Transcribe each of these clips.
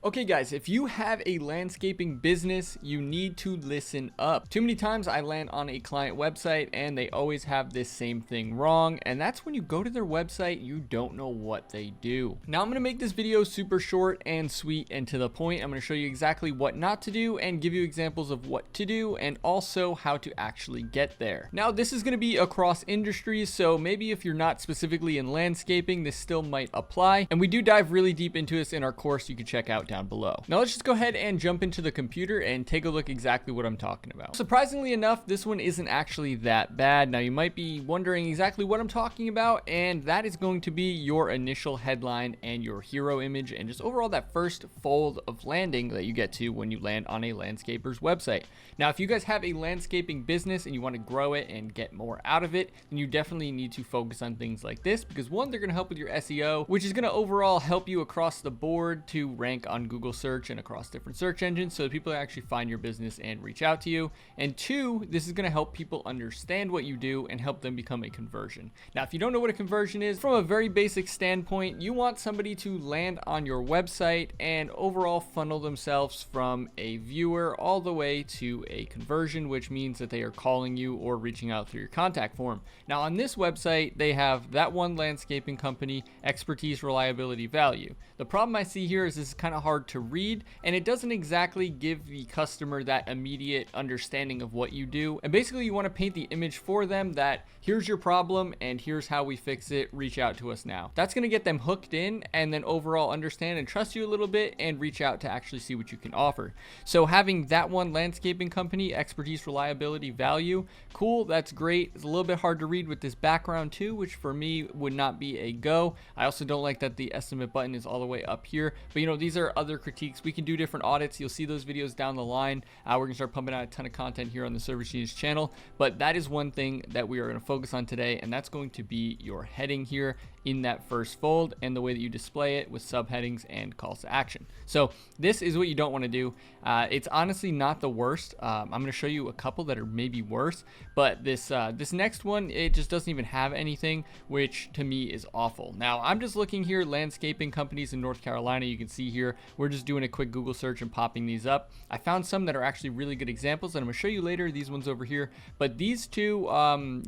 Okay guys, if you have a landscaping business, you need to listen up. Too many times I land on a client website and they always have this same thing wrong, and that's when you go to their website, you don't know what they do. Now I'm gonna make this video super short and sweet and to the point. I'm gonna show you exactly what not to do and give you examples of what to do and also how to actually get there. Now this is gonna be across industries, so maybe if you're not specifically in landscaping, this still might apply. And we do dive really deep into this in our course you can check out down below. Now let's just go ahead and jump into the computer and take a look exactly what I'm talking about. Surprisingly enough, this one isn't actually that bad. Now you might be wondering exactly what I'm talking about, and that is going to be your initial headline and your hero image and just overall that first fold of landing that you get to when you land on a landscaper's website. Now if you guys have a landscaping business and you want to grow it and get more out of it, then you definitely need to focus on things like this, because one, they're going to help with your SEO, which is going to overall help you across the board to rank on Google search and across different search engines so that people actually find your business and reach out to you. And two, this is going to help people understand what you do and help them become a conversion. Now if you don't know what a conversion is, from a very basic standpoint, you want somebody to land on your website and overall funnel themselves from a viewer all the way to a conversion, which means that they are calling you or reaching out through your contact form. Now on this website, they have that one landscaping company, expertise, reliability, value. The problem I see here is this is kind of hard to read, and it doesn't exactly give the customer that immediate understanding of what you do. And basically you want to paint the image for them that here's your problem and here's how we fix it, reach out to us now. That's going to get them hooked in and then overall understand and trust you a little bit and reach out to actually see what you can offer. So having that one landscaping company, expertise, reliability, value, cool, that's great. It's a little bit hard to read with this background too, which for me would not be a go. I also don't like that the estimate button is all the way up here, but you know, these are other critiques. We can do different audits. You'll see those videos down the line. We're gonna start pumping out a ton of content here on the Service Genius channel, but that is one thing that we are going to focus on today, and that's going to be your heading here in that first fold and the way that you display it with subheadings and calls to action. So this is what you don't want to do. It's honestly not the worst. I'm going to show you a couple that are maybe worse, but this next one, it just doesn't even have anything, which to me is awful. Now I'm just looking here, landscaping companies in North Carolina. You can see here, we're just doing a quick Google search and popping these up. I found some that are actually really good examples that I'm going to show you later, these ones over here, but these two,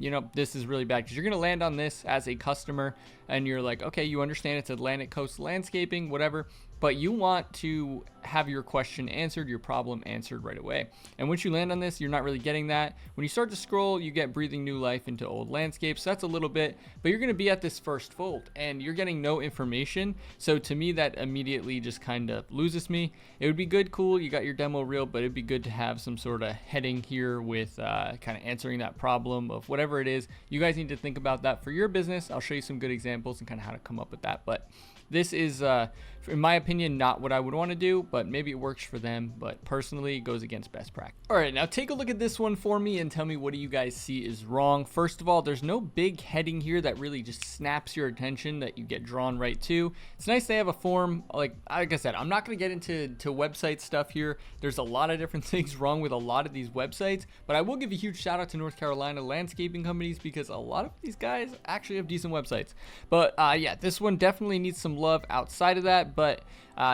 you know, this is really bad because you're going to land on this as a customer and you're like, okay, you understand it's Atlantic Coast landscaping, whatever, but you want to have your question answered, your problem answered right away. And once you land on this, you're not really getting that. When you start to scroll, you get breathing new life into old landscapes. That's a little bit, but you're going to be at this first fold and you're getting no information. So to me, that immediately just kind of loses me. It would be good, cool, you got your demo reel, but it'd be good to have some sort of heading here with kind of answering that problem of whatever it is. You guys need to think about that for your business. I'll show you some good examples and kind of how to come up with that. But this is, in my opinion, not what I would want to do, but maybe it works for them. But personally, it goes against best practice. All right, now take a look at this one for me and tell me what do you guys see is wrong. First of all, there's no big heading here that really just snaps your attention that you get drawn right to. It's nice they have a form. Like I said, I'm not going to get into website stuff here. There's a lot of different things wrong with a lot of these websites, but I will give a huge shout out to North Carolina landscaping companies because a lot of these guys actually have decent websites. But yeah, this one definitely needs some love outside of that, but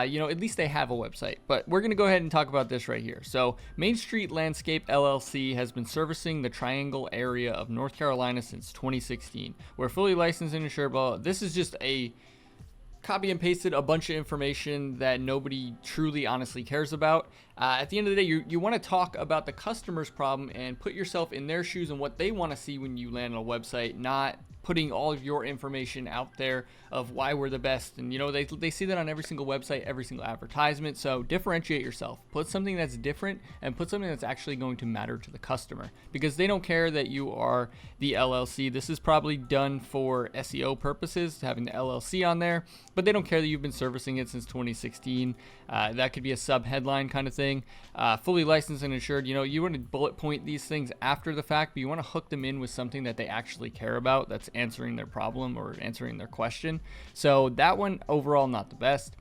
you know, at least they have a website. But we're gonna go ahead and talk about this right here. So Main Street Landscape LLC has been servicing the Triangle area of North Carolina since 2016. We're fully licensed and insured. Blah. This is just a copy and pasted a bunch of information that nobody truly honestly cares about. At the end of the day, you want to talk about the customer's problem and put yourself in their shoes and what they want to see when you land on a website, not putting all of your information out there of why we're the best. And you know, they see that on every single website, every single advertisement. So differentiate yourself, put something that's different and put something that's actually going to matter to the customer, because they don't care that you are the LLC. This is probably done for SEO purposes, having the LLC on there, but they don't care that you've been servicing it since 2016. That could be a sub headline kind of thing. Fully licensed and insured. You know, you want to bullet point these things after the fact, but you want to hook them in with something that they actually care about, that's answering their problem or answering their question. So that one overall not the best.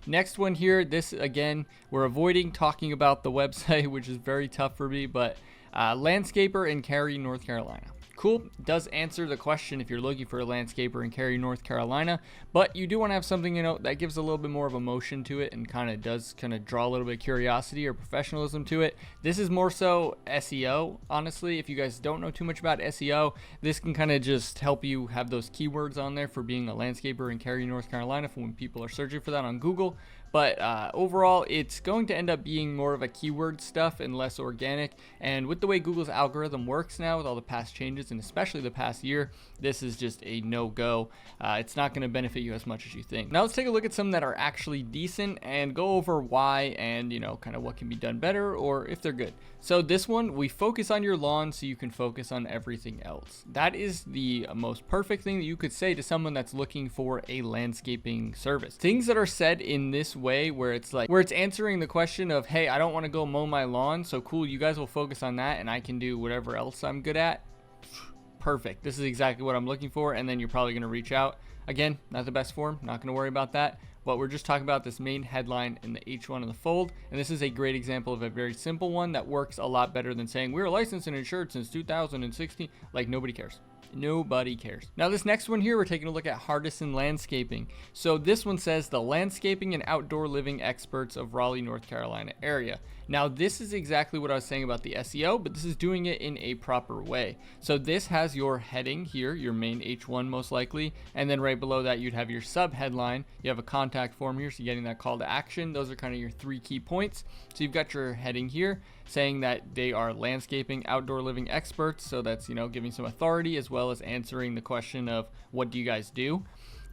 Next one here, this again, we're avoiding talking about the website, which is very tough for me, but landscaper in Cary, North Carolina. Cool, does answer the question if you're looking for a landscaper in Cary, North Carolina, but you do want to have something, that gives a little bit more of emotion to it and kind of draw a little bit of curiosity or professionalism to it. This is more so SEO, honestly. If you guys don't know too much about SEO, this can kind of just help you have those keywords on there for being a landscaper in Cary, North Carolina for when people are searching for that on Google. But overall, it's going to end up being more of a keyword stuff and less organic. And with the way Google's algorithm works now, with all the past changes and especially the past year, this is just a no-go. It's not going to benefit you as much as you think. Now let's take a look at some that are actually decent and go over why and kind of what can be done better or if they're good. So this one, we focus on your lawn so you can focus on everything else. That is the most perfect thing that you could say to someone that's looking for a landscaping service. Things that are said in this way where it's answering the question of, hey, I don't want to go mow my lawn, so cool, you guys will focus on that and I can do whatever else I'm good at. Perfect. This is exactly what I'm looking for. And then you're probably going to reach out. Again, not the best form, not going to worry about that. But we're just talking about this main headline in the H1 in the fold. And this is a great example of a very simple one that works a lot better than saying we're licensed and insured since 2016. Like, nobody cares. Nobody cares. Now this next one here, we're taking a look at Hardison Landscaping. So this one says the landscaping and outdoor living experts of Raleigh, North Carolina area. Now this is exactly what I was saying about the SEO, but this is doing it in a proper way. So this has your heading here, your main H1 most likely, and then right below that you'd have your sub headline. You have a contact form here, so you're getting that call to action. Those are kind of your 3 key points. So you've got your heading here saying that they are landscaping outdoor living experts, so that's giving some authority as well as answering the question of what do you guys do.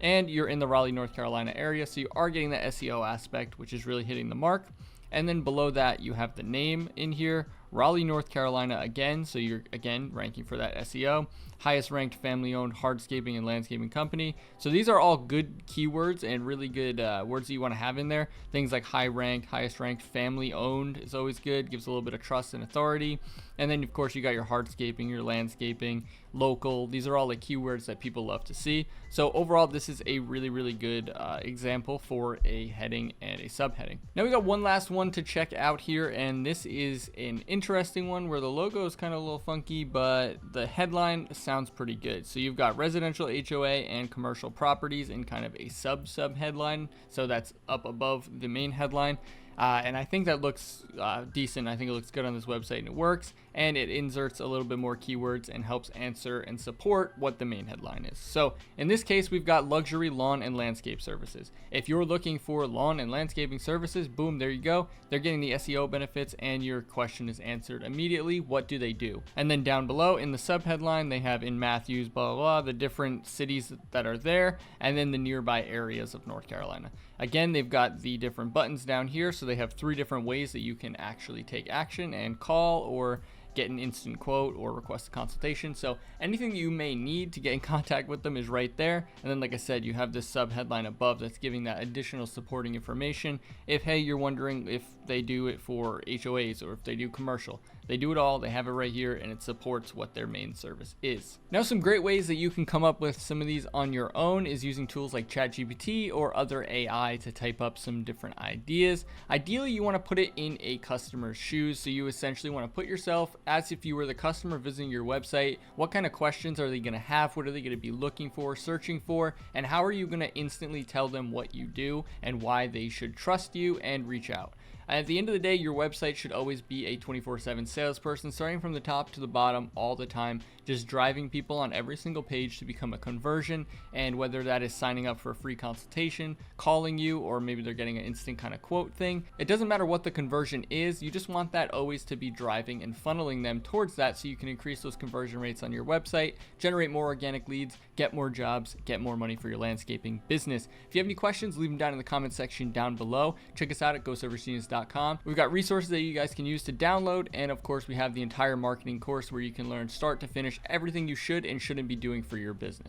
And you're in the Raleigh, North Carolina area, so you are getting the SEO aspect, which is really hitting the mark. And then below that you have the name in here, Raleigh, North Carolina again, so you're again ranking for that SEO. Highest ranked family owned hardscaping and landscaping company. So these are all good keywords and really good words that you want to have in there. Things like high rank, highest ranked, family owned is always good, gives a little bit of trust and authority. And then of course you got your hardscaping, your landscaping, local. These are all the keywords that people love to see. So overall, this is a really, really good example for a heading and a subheading. Now we got one last one to check out here, and this is an interesting one where the logo is kind of a little funky, but the headline sounds pretty good. So you've got residential HOA and commercial properties in kind of a sub headline. So that's up above the main headline. And I think that looks decent. I think it looks good on this website and it works. And it inserts a little bit more keywords and helps answer and support what the main headline is. So in this case, we've got luxury lawn and landscape services. If you're looking for lawn and landscaping services, boom, there you go. They're getting the SEO benefits and your question is answered immediately. What do they do? And then down below in the subheadline, they have in Matthews, blah, blah, blah, the different cities that are there, and then the nearby areas of North Carolina. Again, they've got the different buttons down here. So they have 3 different ways that you can actually take action and call or get an instant quote or request a consultation. So anything that you may need to get in contact with them is right there. And then like I said, you have this sub headline above that's giving that additional supporting information. If, hey, you're wondering if they do it for HOAs or if they do commercial, they do it all. They have it right here and it supports what their main service is. Now, some great ways that you can come up with some of these on your own is using tools like ChatGPT or other AI to type up some different ideas. Ideally, you want to put it in a customer's shoes. So you essentially want to put yourself as if you were the customer visiting your website. What kind of questions are they going to have? What are they going to be looking for, searching for? And how are you going to instantly tell them what you do and why they should trust you and reach out? At the end of the day, your website should always be a 24/7 salesperson, starting from the top to the bottom all the time, just driving people on every single page to become a conversion. And whether that is signing up for a free consultation, calling you, or maybe they're getting an instant kind of quote thing, it doesn't matter what the conversion is. You just want that always to be driving and funneling them towards that so you can increase those conversion rates on your website, generate more organic leads, get more jobs, get more money for your landscaping business. If you have any questions, leave them down in the comment section down below. Check us out at GoServiceGenius.com. We've got resources that you guys can use to download, and of course we have the entire marketing course where you can learn start to finish everything you should and shouldn't be doing for your business.